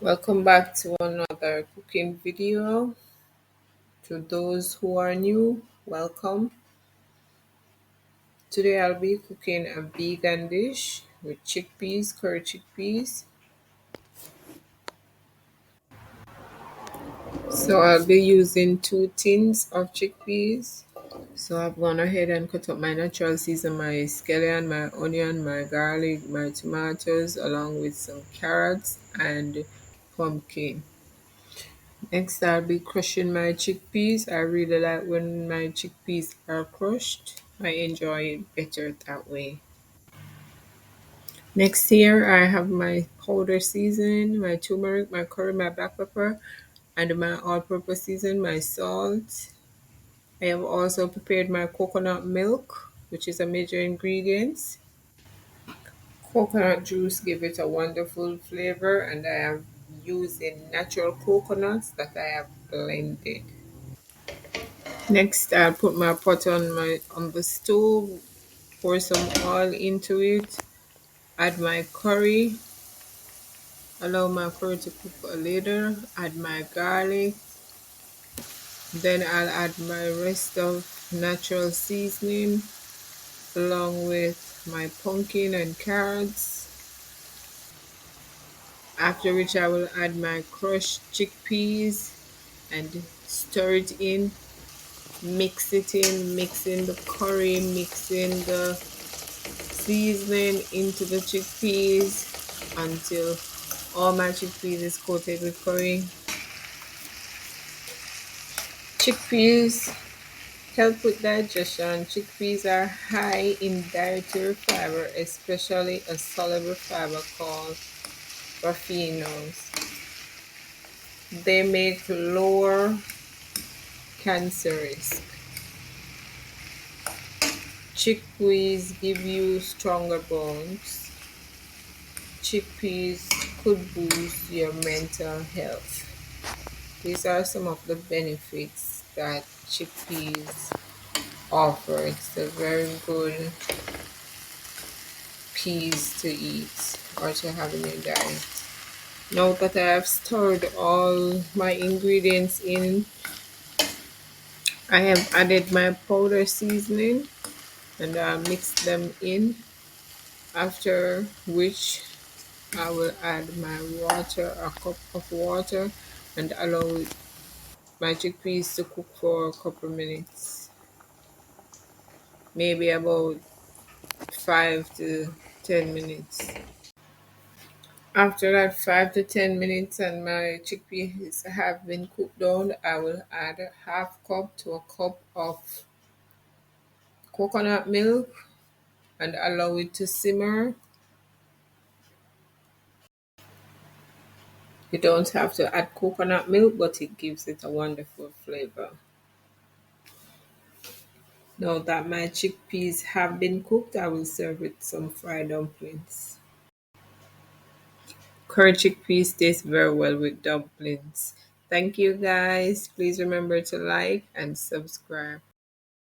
Welcome back to another cooking video. To those who are new, welcome. Today I'll be cooking a vegan dish with chickpeas, curry chickpeas. So I'll be using 2 tins of chickpeas. So I've gone ahead and cut up my natural season, my scallion, my onion, my garlic, my tomatoes, along with some carrots and pumpkin. Next, I'll be crushing my chickpeas. I really like when my chickpeas are crushed. I enjoy it better that way. Next here, I have my powder seasoning, my turmeric, my curry, my black pepper, and my all-purpose season, my salt. I have also prepared my coconut milk, which is a major ingredient. Coconut juice give it a wonderful flavor, and I am using natural coconuts that I have blended. Next, I'll put my pot on the stove, pour some oil into it, add my curry, allow my curry to cook a little, add my garlic, then I'll add my rest of natural seasoning along with my pumpkin and carrots. After which I will add my crushed chickpeas and stir it in, mix it in, mixing the curry, mixing the seasoning into the chickpeas until all my chickpeas is coated with curry. Chickpeas help with digestion. Chickpeas are high in dietary fiber, especially a soluble fiber called raffinose. They make lower cancer risk. Chickpeas give you stronger bones. Chickpeas could boost your mental health. These are some of the benefits that chickpeas offer. It's a very good peas to eat or to have in your diet. Now that I have stirred all my ingredients in, I have added my powder seasoning and I'll mix them in. After which I will add my water, a cup of water, and allow my chickpeas to cook for a couple minutes, maybe about 5 to 10 minutes. After that 5 to 10 minutes and my chickpeas have been cooked down, I will add a half cup to a cup of coconut milk and allow it to simmer. You don't have to add coconut milk, but it gives it a wonderful flavor. Now that my chickpeas have been cooked, I will serve with some fried dumplings. Curry chickpeas taste very well with dumplings. Thank you guys. Please remember to like and subscribe.